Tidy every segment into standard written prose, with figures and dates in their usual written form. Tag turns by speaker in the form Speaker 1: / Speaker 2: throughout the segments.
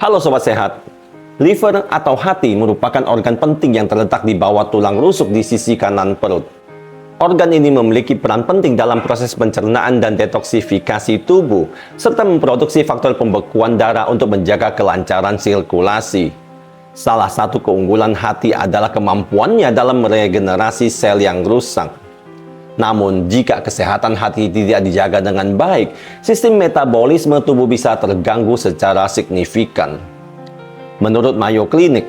Speaker 1: Halo Sobat Sehat. Liver atau hati merupakan organ penting yang terletak di bawah tulang rusuk di sisi kanan perut. Organ ini memiliki peran penting dalam proses pencernaan dan detoksifikasi tubuh, serta memproduksi faktor pembekuan darah untuk menjaga kelancaran sirkulasi. Salah satu keunggulan hati adalah kemampuannya dalam meregenerasi sel yang rusak. Namun, jika kesehatan hati tidak dijaga dengan baik, sistem metabolisme tubuh bisa terganggu secara signifikan. Menurut Mayo Clinic,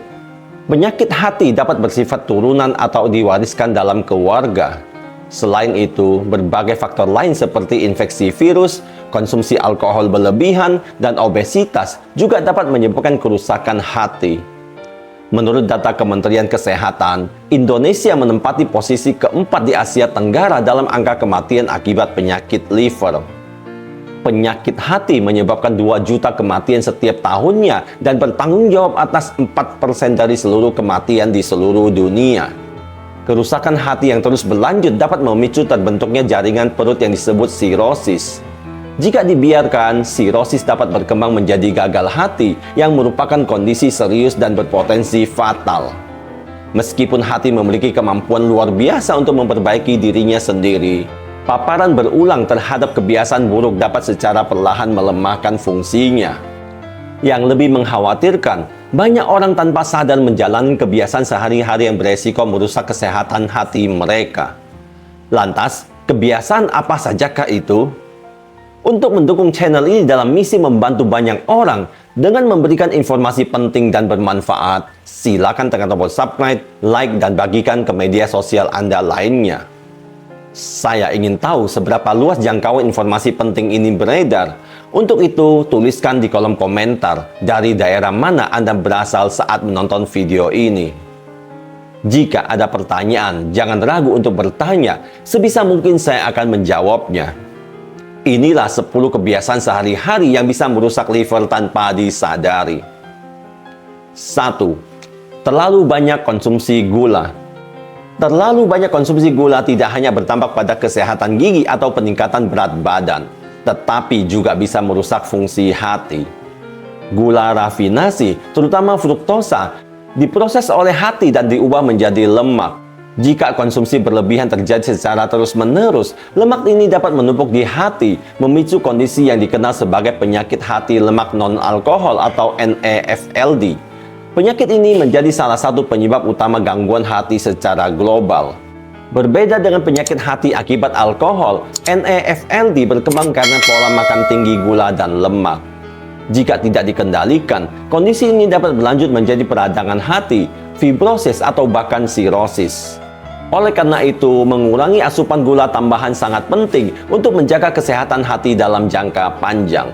Speaker 1: penyakit hati dapat bersifat turunan atau diwariskan dalam keluarga. Selain itu, berbagai faktor lain seperti infeksi virus, konsumsi alkohol berlebihan, dan obesitas juga dapat menyebabkan kerusakan hati. Menurut data Kementerian Kesehatan, Indonesia menempati posisi keempat di Asia Tenggara dalam angka kematian akibat penyakit liver. Penyakit hati menyebabkan 2 juta kematian setiap tahunnya dan bertanggung jawab atas 4% dari seluruh kematian di seluruh dunia. Kerusakan hati yang terus berlanjut dapat memicu terbentuknya jaringan perut yang disebut sirosis. Jika dibiarkan, sirosis dapat berkembang menjadi gagal hati yang merupakan kondisi serius dan berpotensi fatal. Meskipun hati memiliki kemampuan luar biasa untuk memperbaiki dirinya sendiri, paparan berulang terhadap kebiasaan buruk dapat secara perlahan melemahkan fungsinya. Yang lebih mengkhawatirkan, banyak orang tanpa sadar menjalani kebiasaan sehari-hari yang beresiko merusak kesehatan hati mereka. Lantas, kebiasaan apa sajakah itu? Untuk mendukung channel ini dalam misi membantu banyak orang dengan memberikan informasi penting dan bermanfaat, silakan tekan tombol subscribe, like, dan bagikan ke media sosial Anda lainnya. Saya ingin tahu seberapa luas jangkauan informasi penting ini beredar. Untuk itu, tuliskan di kolom komentar dari daerah mana Anda berasal saat menonton video ini. Jika ada pertanyaan, jangan ragu untuk bertanya, sebisa mungkin saya akan menjawabnya. Inilah 10 kebiasaan sehari-hari yang bisa merusak liver tanpa disadari. 1. Terlalu banyak konsumsi gula. Terlalu banyak konsumsi gula tidak hanya berdampak pada kesehatan gigi atau peningkatan berat badan, tetapi juga bisa merusak fungsi hati. Gula rafinasi, terutama fruktosa, diproses oleh hati dan diubah menjadi lemak. Jika konsumsi berlebihan terjadi secara terus-menerus, lemak ini dapat menumpuk di hati, memicu kondisi yang dikenal sebagai penyakit hati lemak non-alkohol atau NEFLD. Penyakit ini menjadi salah satu penyebab utama gangguan hati secara global. Berbeda dengan penyakit hati akibat alkohol, NEFLD berkembang karena pola makan tinggi gula dan lemak. Jika tidak dikendalikan, kondisi ini dapat berlanjut menjadi peradangan hati, fibrosis, atau bahkan sirosis. Oleh karena itu, mengurangi asupan gula tambahan sangat penting untuk menjaga kesehatan hati dalam jangka panjang.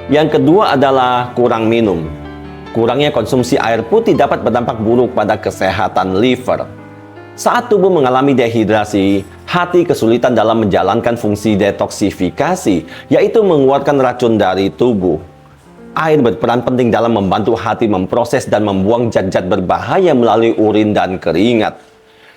Speaker 1: Yang kedua adalah kurang minum. Kurangnya konsumsi air putih dapat berdampak buruk pada kesehatan liver. Saat tubuh mengalami dehidrasi, hati kesulitan dalam menjalankan fungsi detoksifikasi, yaitu mengeluarkan racun dari tubuh. Air berperan penting dalam membantu hati memproses dan membuang zat-zat berbahaya melalui urin dan keringat.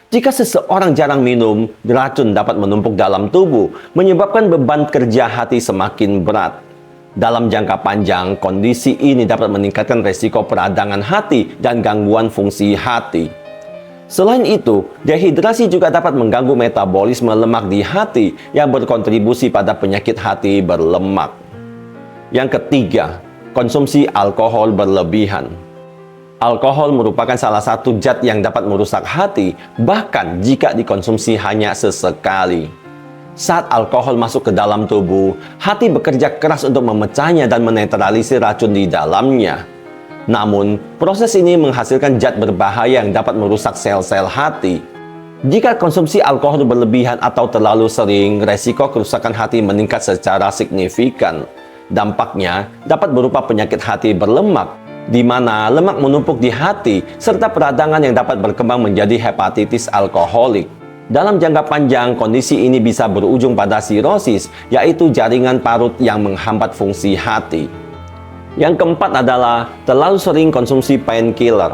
Speaker 1: Jika seseorang jarang minum, racun dapat menumpuk dalam tubuh, menyebabkan beban kerja hati semakin berat. Dalam jangka panjang, kondisi ini dapat meningkatkan resiko peradangan hati dan gangguan fungsi hati. Selain itu, dehidrasi juga dapat mengganggu metabolisme lemak di hati yang berkontribusi pada penyakit hati berlemak. Yang ketiga, konsumsi alkohol berlebihan. Alkohol merupakan salah satu zat yang dapat merusak hati, bahkan jika dikonsumsi hanya sesekali. Saat alkohol masuk ke dalam tubuh, hati bekerja keras untuk memecahnya dan menetralisir racun di dalamnya. Namun, proses ini menghasilkan zat berbahaya yang dapat merusak sel-sel hati. Jika konsumsi alkohol berlebihan atau terlalu sering, resiko kerusakan hati meningkat secara signifikan. Dampaknya dapat berupa penyakit hati berlemak, di mana lemak menumpuk di hati, serta peradangan yang dapat berkembang menjadi hepatitis alkoholik. Dalam jangka panjang, kondisi ini bisa berujung pada sirosis, yaitu jaringan parut yang menghambat fungsi hati. Yang keempat adalah terlalu sering konsumsi painkiller.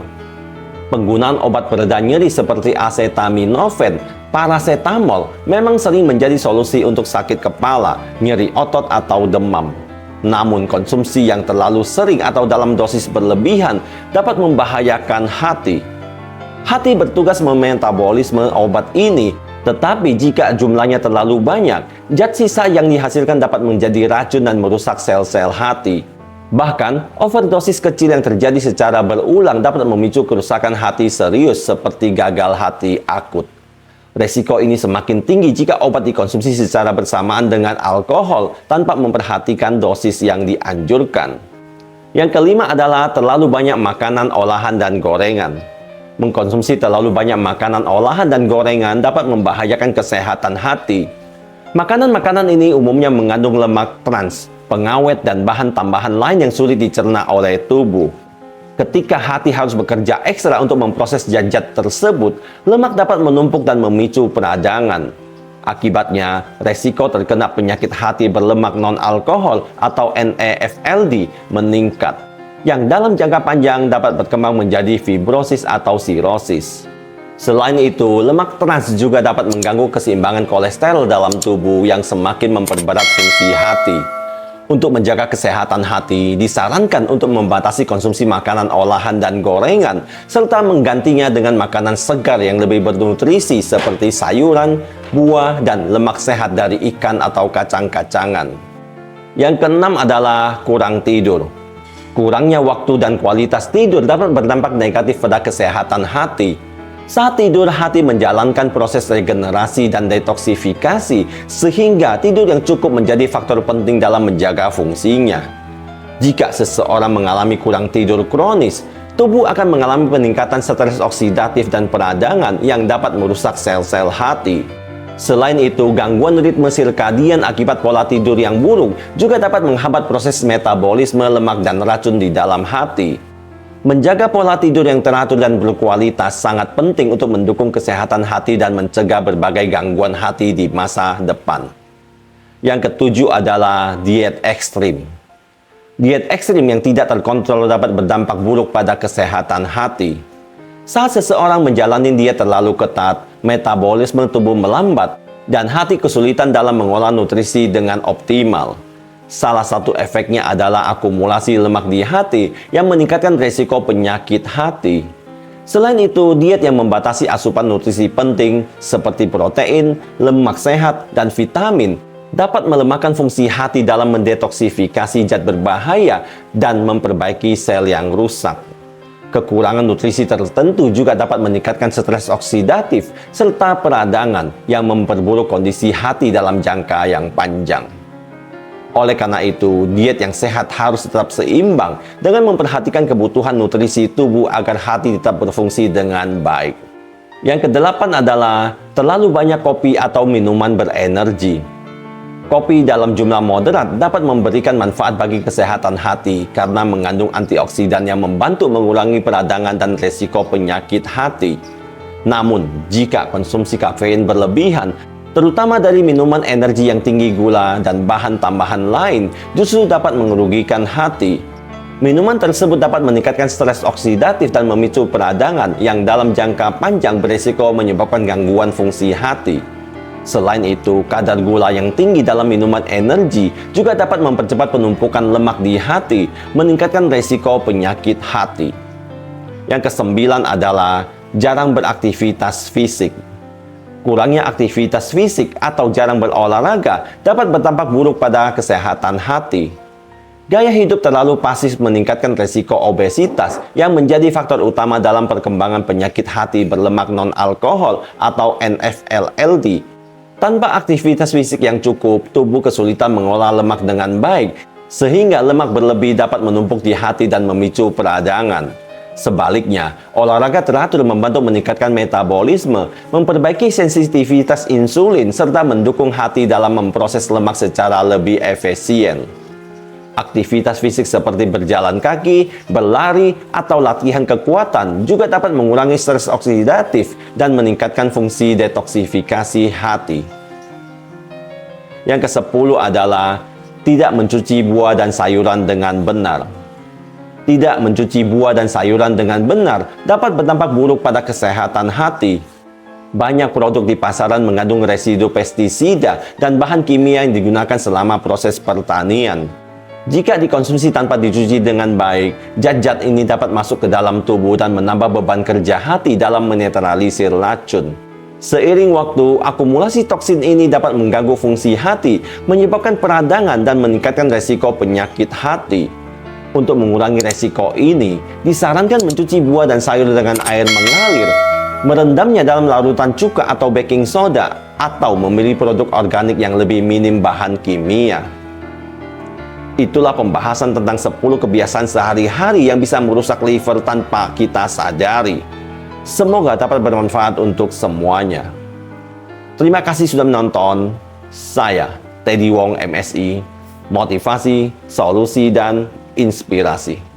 Speaker 1: Penggunaan obat pereda nyeri seperti acetaminophen, paracetamol memang sering menjadi solusi untuk sakit kepala, nyeri otot, atau demam. Namun, konsumsi yang terlalu sering atau dalam dosis berlebihan dapat membahayakan hati. Hati bertugas memetabolisme obat ini, tetapi jika jumlahnya terlalu banyak, zat sisa yang dihasilkan dapat menjadi racun dan merusak sel-sel hati. Bahkan, overdosis kecil yang terjadi secara berulang dapat memicu kerusakan hati serius seperti gagal hati akut. Resiko ini semakin tinggi jika obat dikonsumsi secara bersamaan dengan alkohol tanpa memperhatikan dosis yang dianjurkan. Yang kelima adalah terlalu banyak makanan olahan dan gorengan. Mengkonsumsi terlalu banyak makanan olahan dan gorengan dapat membahayakan kesehatan hati. Makanan-makanan ini umumnya mengandung lemak trans, pengawet, dan bahan tambahan lain yang sulit dicerna oleh tubuh. Ketika hati harus bekerja ekstra untuk memproses zat-zat tersebut, lemak dapat menumpuk dan memicu peradangan. Akibatnya, resiko terkena penyakit hati berlemak non-alkohol atau NEFLD meningkat, yang dalam jangka panjang dapat berkembang menjadi fibrosis atau sirosis. Selain itu, lemak trans juga dapat mengganggu keseimbangan kolesterol dalam tubuh yang semakin memperberat fungsi hati. Untuk menjaga kesehatan hati, disarankan untuk membatasi konsumsi makanan olahan dan gorengan, serta menggantinya dengan makanan segar yang lebih bernutrisi seperti sayuran, buah, dan lemak sehat dari ikan atau kacang-kacangan. Yang keenam adalah kurang tidur. Kurangnya waktu dan kualitas tidur dapat berdampak negatif pada kesehatan hati. Saat tidur, hati menjalankan proses regenerasi dan detoksifikasi, sehingga tidur yang cukup menjadi faktor penting dalam menjaga fungsinya. Jika seseorang mengalami kurang tidur kronis, tubuh akan mengalami peningkatan stres oksidatif dan peradangan yang dapat merusak sel-sel hati. Selain itu, gangguan ritme sirkadian akibat pola tidur yang buruk juga dapat menghambat proses metabolisme lemak dan racun di dalam hati. Menjaga pola tidur yang teratur dan berkualitas sangat penting untuk mendukung kesehatan hati dan mencegah berbagai gangguan hati di masa depan. Yang ketujuh adalah diet ekstrim. Diet ekstrim yang tidak terkontrol dapat berdampak buruk pada kesehatan hati. Saat seseorang menjalani diet terlalu ketat, metabolisme tubuh melambat, dan hati kesulitan dalam mengolah nutrisi dengan optimal. Salah satu efeknya adalah akumulasi lemak di hati yang meningkatkan risiko penyakit hati. Selain itu, diet yang membatasi asupan nutrisi penting seperti protein, lemak sehat, dan vitamin dapat melemahkan fungsi hati dalam mendetoksifikasi zat berbahaya dan memperbaiki sel yang rusak. Kekurangan nutrisi tertentu juga dapat meningkatkan stres oksidatif serta peradangan yang memperburuk kondisi hati dalam jangka yang panjang. Oleh karena itu, diet yang sehat harus tetap seimbang dengan memperhatikan kebutuhan nutrisi tubuh agar hati tetap berfungsi dengan baik. Yang kedelapan adalah terlalu banyak kopi atau minuman berenergi. Kopi dalam jumlah moderat dapat memberikan manfaat bagi kesehatan hati karena mengandung antioksidan yang membantu mengurangi peradangan dan risiko penyakit hati. Namun, jika konsumsi kafein berlebihan, terutama dari minuman energi yang tinggi gula dan bahan tambahan lain, justru dapat merugikan hati. Minuman tersebut dapat meningkatkan stres oksidatif dan memicu peradangan yang dalam jangka panjang berisiko menyebabkan gangguan fungsi hati. Selain itu, kadar gula yang tinggi dalam minuman energi juga dapat mempercepat penumpukan lemak di hati, meningkatkan risiko penyakit hati. Yang kesembilan adalah jarang beraktivitas fisik. Kurangnya aktivitas fisik atau jarang berolahraga dapat berdampak buruk pada kesehatan hati. Gaya hidup terlalu pasif meningkatkan risiko obesitas yang menjadi faktor utama dalam perkembangan penyakit hati berlemak non-alkohol atau NEFLD. Tanpa aktivitas fisik yang cukup, tubuh kesulitan mengolah lemak dengan baik, sehingga lemak berlebih dapat menumpuk di hati dan memicu peradangan. Sebaliknya, olahraga teratur membantu meningkatkan metabolisme, memperbaiki sensitivitas insulin, serta mendukung hati dalam memproses lemak secara lebih efisien. Aktivitas fisik seperti berjalan kaki, berlari, atau latihan kekuatan juga dapat mengurangi stres oksidatif dan meningkatkan fungsi detoksifikasi hati. Yang ke-10 adalah tidak mencuci buah dan sayuran dengan benar. Tidak mencuci buah dan sayuran dengan benar dapat berdampak buruk pada kesehatan hati. Banyak produk di pasaran mengandung residu pestisida dan bahan kimia yang digunakan selama proses pertanian. Jika dikonsumsi tanpa dicuci dengan baik, zat-zat ini dapat masuk ke dalam tubuh dan menambah beban kerja hati dalam menetralisir racun. Seiring waktu, akumulasi toksin ini dapat mengganggu fungsi hati, menyebabkan peradangan dan meningkatkan resiko penyakit hati. Untuk mengurangi resiko ini, disarankan mencuci buah dan sayur dengan air mengalir, merendamnya dalam larutan cuka atau baking soda, atau memilih produk organik yang lebih minim bahan kimia. Itulah pembahasan tentang 10 kebiasaan sehari-hari yang bisa merusak liver tanpa kita sadari. Semoga dapat bermanfaat untuk semuanya. Terima kasih sudah menonton. Saya, Teddy Wong MSI, motivasi, solusi, dan inspirasi.